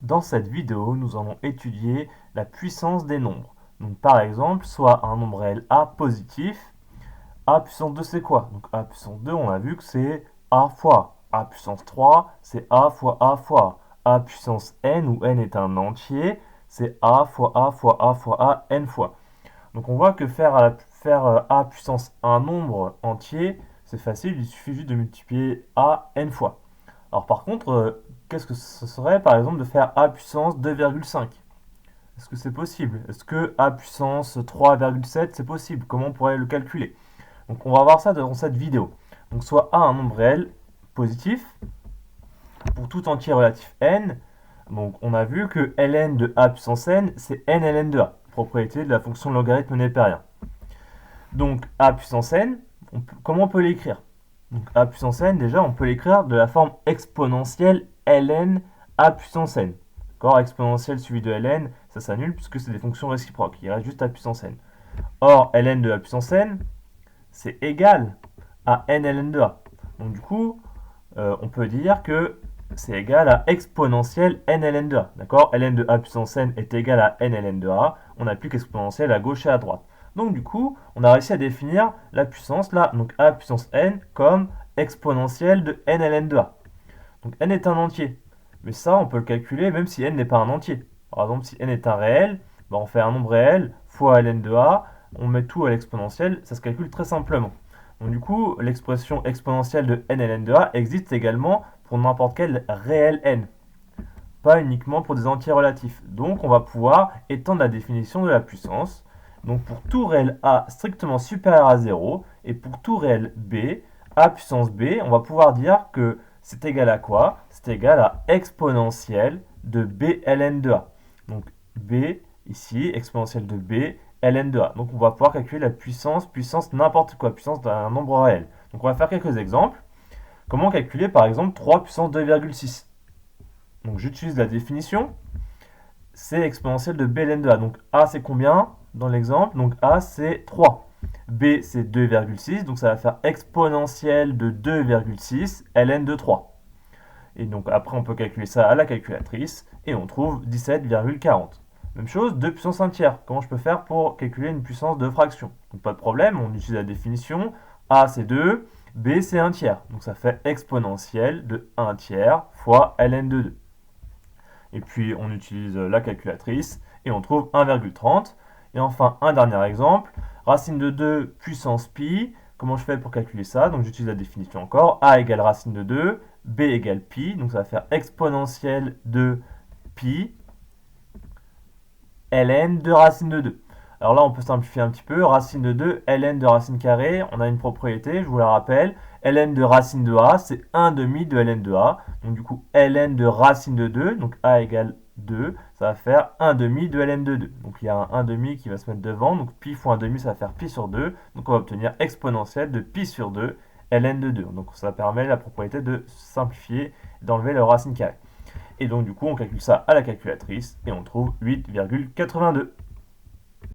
Dans cette vidéo, nous allons étudier la puissance des nombres. Donc par exemple, soit un nombre réel A positif, A puissance 2 c'est quoi? Donc A puissance 2, on a vu que c'est A fois. A puissance 3, c'est A fois A fois. A puissance n, où n est un entier, c'est A fois A fois A fois A n fois. Donc on voit que faire A puissance un nombre entier, c'est facile, il suffit juste de multiplier A n fois. Alors par contre, qu'est-ce que ce serait par exemple de faire A puissance 2,5? Est-ce que c'est possible? Est-ce que A puissance 3,7 c'est possible? Comment on pourrait le calculer? Donc on va voir ça dans cette vidéo. Donc soit A un nombre réel positif pour tout entier relatif n. Donc on a vu que ln de A puissance n c'est n ln de A, propriété de la fonction logarithme népérien. Donc A puissance n, comment on peut l'écrire? Donc A puissance n, déjà, on peut l'écrire de la forme exponentielle ln A puissance n. D'accord? Exponentielle suivi de ln, ça s'annule puisque c'est des fonctions réciproques. Il reste juste A puissance n. Or, ln de A puissance n, c'est égal à n ln de A. Donc du coup, on peut dire que c'est égal à exponentielle n ln de A. D'accord? Ln de A puissance n est égal à n ln de A. On applique exponentielle à gauche et à droite. Donc du coup, on a réussi à définir la puissance là, donc A puissance n, comme exponentielle de n ln de A. Donc n est un entier. Mais ça, on peut le calculer même si n n'est pas un entier. Par exemple, si n est un réel, on fait un nombre réel fois ln de A, on met tout à l'exponentielle, ça se calcule très simplement. Donc du coup, l'expression exponentielle de n ln de A existe également pour n'importe quel réel n, pas uniquement pour des entiers relatifs. Donc on va pouvoir étendre la définition de la puissance. Donc pour tout réel A strictement supérieur à 0 et pour tout réel B, A puissance B, on va pouvoir dire que c'est égal à quoi? C'est égal à exponentielle de B ln de A. Donc B, ici, exponentielle de B ln de A. Donc on va pouvoir calculer la puissance n'importe quoi, puissance d'un nombre réel. Donc on va faire quelques exemples. Comment calculer par exemple 3 puissance 2,6? Donc j'utilise la définition, c'est exponentielle de B ln de A. Donc A c'est combien dans l'exemple? Donc A c'est 3. B c'est 2,6, donc ça va faire exponentielle de 2,6 ln de 3. Et donc après on peut calculer ça à la calculatrice et on trouve 17,40. Même chose, 2 puissance 1 tiers. Comment je peux faire pour calculer une puissance de fraction? Donc pas de problème, on utilise la définition. A c'est 2, B c'est 1 tiers. Donc ça fait exponentielle de 1 tiers fois ln de 2. Et puis on utilise la calculatrice et on trouve 1,30. Et enfin un dernier exemple, racine de 2 puissance pi. Comment je fais pour calculer ça? Donc j'utilise la définition encore, a égale racine de 2, b égale pi, donc ça va faire exponentielle de pi ln de racine de 2. Alors là, on peut simplifier un petit peu. Racine de 2, ln de racine carrée, on a une propriété, je vous la rappelle. Ln de racine de a, c'est 1 demi de ln de a. Donc du coup, ln de racine de 2, donc a égale 2, ça va faire 1 demi de ln de 2. Donc il y a un 1 demi qui va se mettre devant, donc pi fois 1 demi, ça va faire pi sur 2. Donc on va obtenir exponentielle de pi sur 2, ln de 2. Donc ça permet la propriété de simplifier, d'enlever la racine carrée. Et donc du coup, on calcule ça à la calculatrice et on trouve 8,82.